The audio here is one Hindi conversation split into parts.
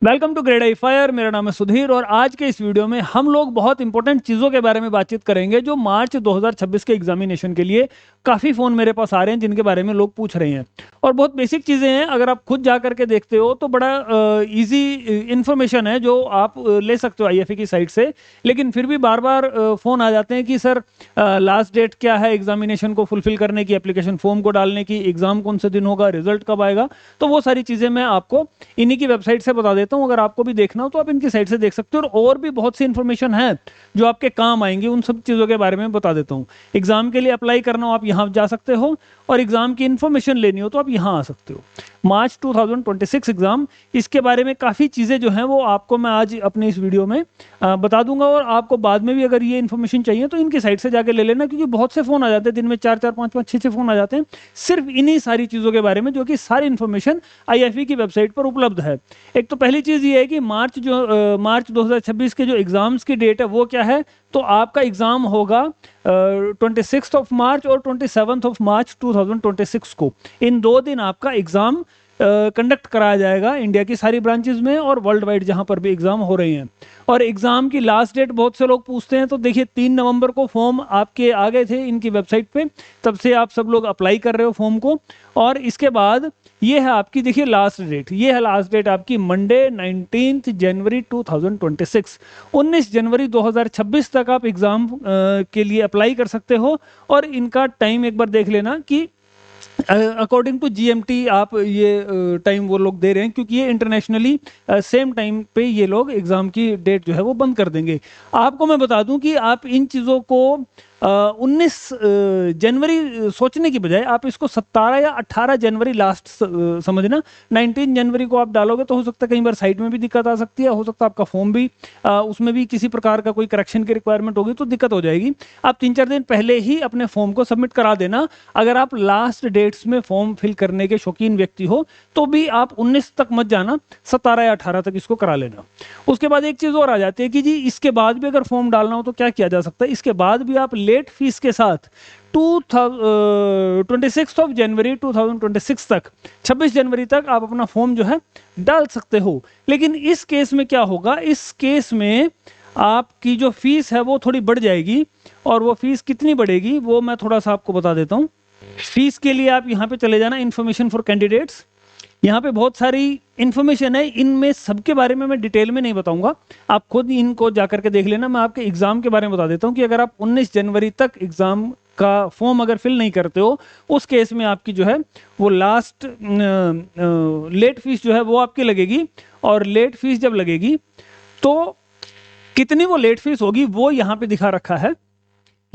Welcome to grade I fire. मेरा नाम है सुधीर और आज के इस वीडियो में हम लोग बहुत इंपॉर्टेंट चीज़ों के बारे में बातचीत करेंगे जो मार्च 2026 के एग्जामिनेशन के लिए काफ़ी फ़ोन मेरे पास आ रहे हैं जिनके बारे में लोग पूछ रहे हैं और बहुत बेसिक चीज़ें हैं। अगर आप खुद जा करके देखते हो तो बड़ा इजी इंफॉर्मेशन है जो आप ले सकते हो आईएफए की साइट से, लेकिन फिर भी बार बार फ़ोन आ जाते हैं कि सर लास्ट डेट क्या है एग्जामिनेशन को फुलफिल करने की, एप्लीकेशन फॉर्म को डालने की, एग्ज़ाम कौन से दिन होगा, रिजल्ट कब आएगा। तो वो सारी चीज़ें मैं आपको इन्हीं की वेबसाइट से बता देता हूँ। अगर आपको भी देखना हो तो आप इनकी साइट से देख सकते हो और भी बहुत सी इंफॉर्मेशन है जो आपके काम आएंगी, उन सब चीज़ों के बारे में बता देता हूँ। एग्जाम के लिए अप्लाई करना हो आप यहाँ जा सकते हो और एग्जाम की इंफॉर्मेशन लेनी हो तो आप यहाँ आ सकते हो। मार्च 2026 एग्जाम, इसके बारे में काफ़ी चीज़ें जो हैं वो आपको मैं आज अपने इस वीडियो में बता दूंगा और आपको बाद में भी अगर ये इन्फॉर्मेशन चाहिए तो इनकी साइट से जाके ले लेना, क्योंकि बहुत से फ़ोन आ जाते हैं दिन में, 4-4 5-5 6-6 फ़ोन आ जाते हैं सिर्फ इन्हीं सारी चीज़ों के बारे में, जो कि सारी इन्फॉर्मेशन आईएफए की वेबसाइट पर उपलब्ध है। एक तो पहली चीज़ ये है कि मार्च 2026 के जो एग्ज़ाम्स की डेट है वो क्या है। तो आपका एग्ज़ाम होगा 26 ऑफ मार्च और 27 ऑफ मार्च 2026 को। इन 2 दिन आपका एग्ज़ाम कंडक्ट कराया जाएगा इंडिया की सारी ब्रांचेस में और वर्ल्ड वाइड जहां पर भी एग्ज़ाम हो रहे हैं। और एग्ज़ाम की लास्ट डेट बहुत से लोग पूछते हैं, तो देखिए 3 नवंबर को फॉर्म आपके आ गए थे इनकी वेबसाइट पे, तब से आप सब लोग अप्लाई कर रहे हो फॉर्म को। और इसके बाद ये है आपकी, देखिए लास्ट डेट, ये है लास्ट डेट आपकी मंडे 19 जनवरी 2026। 19 जनवरी 2026 तक आप एग्ज़ाम के लिए अप्लाई कर सकते हो। और इनका टाइम एक बार देख लेना कि अकॉर्डिंग टू जीएमटी आप ये टाइम वो लोग दे रहे हैं, क्योंकि ये इंटरनेशनली सेम टाइम पे ये लोग एग्ज़ाम की डेट जो है वो बंद कर देंगे। आपको मैं बता दूं कि आप इन चीज़ों को 19 जनवरी सोचने की बजाय आप इसको 17 या 18 जनवरी लास्ट समझना। 19 जनवरी को आप डालोगे तो हो सकता है कई बार साइट में भी दिक्कत आ सकती है, हो सकता है आपका फॉर्म भी उसमें भी किसी प्रकार का कोई करेक्शन की रिक्वायरमेंट होगी तो दिक्कत हो जाएगी। आप 3-4 दिन पहले ही अपने फॉर्म को सबमिट करा देना। अगर आप लास्ट डेट्स में फॉर्म फिल करने के शौकीन व्यक्ति हो तो भी आप 19 तक मत जाना, 17 या 18 तक इसको करा लेना। उसके बाद एक चीज़ और आ जाती है कि जी इसके बाद भी अगर फॉर्म डालना हो तो क्या किया जा सकता है। इसके बाद भी आप लेट फीस के साथ 26 ऑफ जनवरी 2026 तक, 26 जनवरी तक आप अपना फॉर्म जो है डाल सकते हो। लेकिन इस केस में क्या होगा, इस केस में आपकी जो फीस है वो थोड़ी बढ़ जाएगी। और वो फीस कितनी बढ़ेगी वो मैं थोड़ा सा आपको बता देता हूँ। फीस के लिए आप यहाँ पे चले जाना, इन्फॉर्मेशन फॉर कैंडिडेट्स। यहाँ पे बहुत सारी इन्फॉर्मेशन है, इनमें सबके बारे में मैं डिटेल में नहीं बताऊंगा, आप खुद इनको जाकर के देख लेना। मैं आपके एग्जाम के बारे में बता देता हूँ कि अगर आप 19 जनवरी तक एग्जाम का फॉर्म अगर फिल नहीं करते हो, उस केस में आपकी जो है वो लास्ट लेट फीस जो है वो आपकी लगेगी। और लेट फीस जब लगेगी तो कितनी वो लेट फीस होगी वो यहाँ पे दिखा रखा है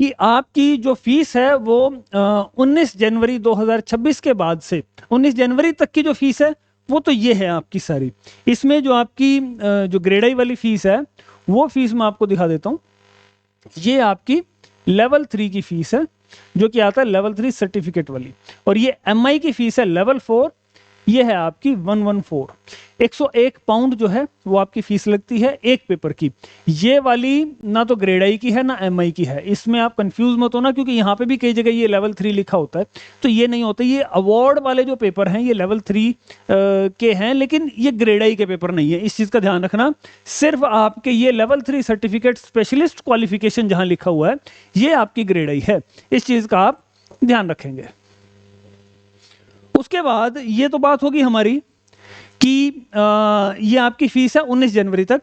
कि आपकी जो फीस है वो 19 जनवरी 2026 के बाद से 19 जनवरी तक की जो फीस है वो तो ये है आपकी सारी। इसमें जो आपकी जो ग्रेड आई वाली फीस है वो फीस मैं आपको दिखा देता हूँ। ये आपकी लेवल 3 की फीस है जो कि आता है लेवल 3 सर्टिफिकेट वाली। और ये एमआई की फीस है लेवल 4, ये है आपकी 114। 101 पाउंड जो है वो आपकी फीस लगती है एक पेपर की। ये वाली ना तो ग्रेड आई की है ना एमआई की है, इसमें आप कंफ्यूज मत होना, क्योंकि यहाँ पे भी कई जगह ये लेवल 3 लिखा होता है, तो ये नहीं होता। ये अवार्ड वाले जो पेपर हैं ये लेवल 3 के हैं, लेकिन ये ग्रेड आई के पेपर नहीं है, इस चीज़ का ध्यान रखना। सिर्फ आपके ये लेवल 3 सर्टिफिकेट स्पेशलिस्ट क्वालिफिकेशन जहाँ लिखा हुआ है ये आपकी ग्रेड आई है, इस चीज़ का आप ध्यान रखेंगे। उसके बाद ये तो बात होगी हमारी कि ये आपकी फीस है 19 जनवरी तक।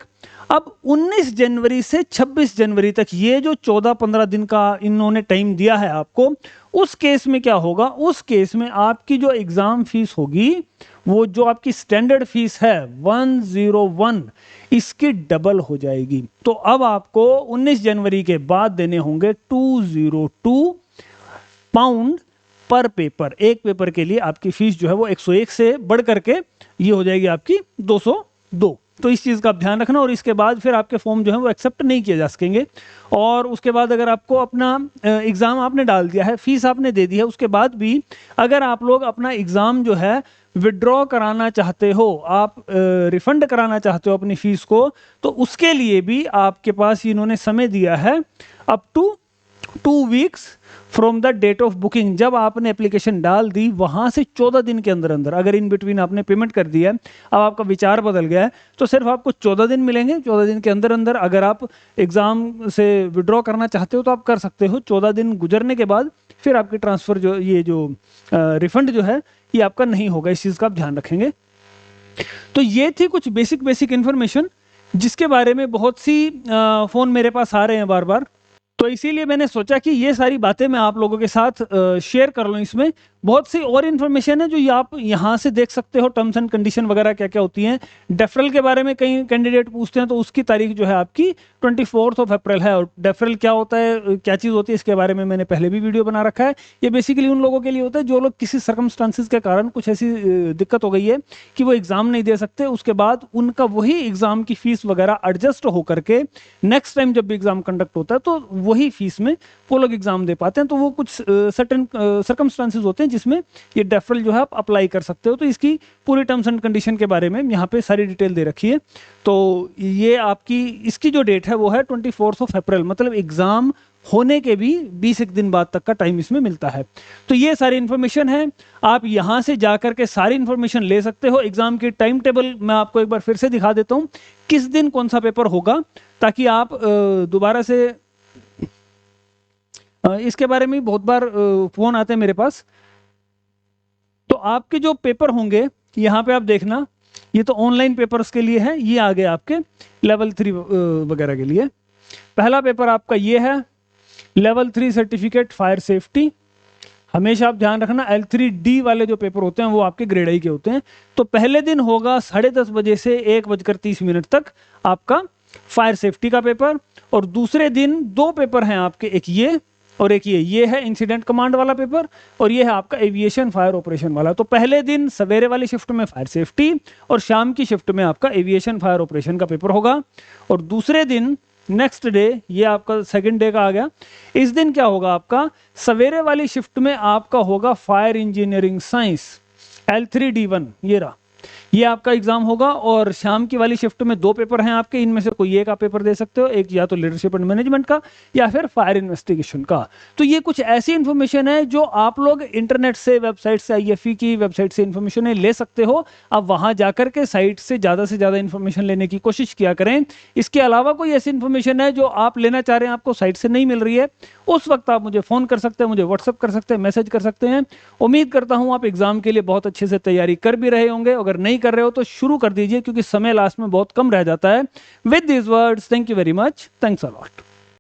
अब 19 जनवरी से 26 जनवरी तक ये जो 14-15 दिन का इन्होंने टाइम दिया है आपको, उस केस में क्या होगा, उस केस में आपकी जो एग्जाम फीस होगी वो जो आपकी स्टैंडर्ड फीस है 101 इसकी डबल हो जाएगी। तो अब आपको 19 जनवरी के बाद देने होंगे 202 पाउंड पर पेपर। एक पेपर के लिए आपकी फीस जो है वो 101 से बढ़ करके ये हो जाएगी आपकी 202। तो इस चीज़ का आप ध्यान रखना। और इसके बाद फिर आपके फॉर्म जो है वो एक्सेप्ट नहीं किए जा सकेंगे। और उसके बाद अगर आपको अपना एग्ज़ाम आपने डाल दिया है, फीस आपने दे दी है, उसके बाद भी अगर आप लोग अपना एग्ज़ाम जो है विड्रॉ कराना चाहते हो, आप रिफंड कराना चाहते हो अपनी फीस को, तो उसके लिए भी आपके पास इन्होंने समय दिया है up to 2 weeks from the date of booking. जब आपने एप्लीकेशन डाल दी वहां से 14 दिन के अंदर अंदर, अगर इन बिटवीन आपने पेमेंट कर दिया है, अब आपका विचार बदल गया है, तो सिर्फ आपको 14 दिन मिलेंगे। 14 दिन के अंदर अंदर अगर आप एग्जाम से विड्रॉ करना चाहते हो तो आप कर सकते हो। 14 दिन गुजरने के बाद फिर आपकी ट्रांसफर जो ये जो रिफंड जो है ये आपका नहीं होगा। इस चीज का आप ध्यान रखेंगे। तो ये थी कुछ बेसिक इन्फॉर्मेशन जिसके बारे में बहुत सी फोन मेरे पास आ रहे हैं बार बार, तो इसीलिए मैंने सोचा कि ये सारी बातें मैं आप लोगों के साथ शेयर कर लूँ। इसमें बहुत सी और इन्फॉर्मेशन है जो आप यहाँ से देख सकते हो, टर्म्स एंड कंडीशन वगैरह क्या क्या होती हैं। डेफरल के बारे में कई कैंडिडेट पूछते हैं, तो उसकी तारीख जो है आपकी 24 अप्रैल है। और डेफरल क्या होता है, क्या चीज़ होती है, इसके बारे में मैंने पहले भी वीडियो बना रखा है। ये बेसिकली उन लोगों के लिए होता है जो लोग किसी सर्कमस्टांसिस के कारण कुछ ऐसी दिक्कत हो गई है कि वो एग्जाम नहीं दे सकते, उसके बाद उनका वही एग्जाम की फीस वगैरह एडजस्ट होकर के नेक्स्ट टाइम जब भी एग्जाम कंडक्ट होता है तो वही फीस में वो लोग एग्जाम दे पाते हैं। तो वो कुछ सर्टेन सर्कमस्टांसिस होते हैं जिसमें ये डेफरल जो है आप अप्लाई कर सकते हो। तो इसकी पूरी टर्म्स एंड कंडीशन के बारे में यहाँ पे सारी डिटेल दे रखी है। तो ये आपकी इसकी जो डेट है वो है 24 अप्रैल, मतलब एग्जाम होने के भी 20 दिन बाद तक का टाइम इसमें मिलता है। तो ये सारी इन्फॉर्मेशन है, आप यहाँ से जाकर के सारी इन्फॉर्मेशन ले सकते हो। एग्जाम की टाइम टेबल मैं आपको एक बार फिर से दिखा देता हूँ, किस दिन कौन सा पेपर होगा, ताकि आप दोबारा से इसके बारे में बहुत बार फोन आते हैं मेरे पास। तो आपके जो पेपर होंगे यहाँ पे आप देखना, ये तो ऑनलाइन पेपर्स के लिए है, ये आ गए आपके लेवल 3 वगैरह के लिए। पहला पेपर आपका ये है लेवल 3 सर्टिफिकेट फायर सेफ्टी। हमेशा आप ध्यान रखना L3D वाले जो पेपर होते हैं वो आपके ग्रेड आई के होते हैं। तो पहले दिन होगा 10:30 बजे से 1:30 तक आपका फायर सेफ्टी का पेपर, और दूसरे दिन 2 पेपर हैं आपके, एक ये और एक ये है इंसिडेंट कमांड वाला पेपर, और ये है आपका एविएशन फायर ऑपरेशन वाला। तो पहले दिन सवेरे वाली शिफ्ट में फायर सेफ्टी और शाम की शिफ्ट में आपका एविएशन फायर ऑपरेशन का पेपर होगा। और दूसरे दिन नेक्स्ट डे, ये आपका सेकंड डे का आ गया, इस दिन क्या होगा आपका, सवेरे वाली शिफ्ट में आपका होगा फायर इंजीनियरिंग साइंस L3D1, ये रहा, ये आपका एग्जाम होगा। और शाम की वाली शिफ्ट में 2 पेपर हैं आपके, इनमें से कोई एक आप पेपर दे सकते हो, एक या तो लीडरशिप एंड मैनेजमेंट का या फिर फायर इन्वेस्टिगेशन का। तो ये कुछ ऐसी इंफॉर्मेशन है जो आप लोग इंटरनेट से, वेबसाइट से, IFE की वेबसाइट से इंफॉर्मेशन ले सकते हो। आप वहां जाकर के साइट से ज्यादा इंफॉर्मेशन लेने की कोशिश किया करें। इसके अलावा कोई ऐसी इंफॉर्मेशन है जो आप लेना चाह रहे हैं, आपको साइट से नहीं मिल रही है, उस वक्त आप मुझे फोन कर सकते हैं, मुझे व्हाट्सअप कर सकते हैं, मैसेज कर सकते हैं। उम्मीद करता हूं आप एग्जाम के लिए बहुत अच्छे से तैयारी कर भी रहे होंगे। अगर नहीं कर रहे हो तो शुरू कर दीजिए, क्योंकि समय लास्ट में बहुत कम रह जाता है। With this words, thank you very much, thanks a lot.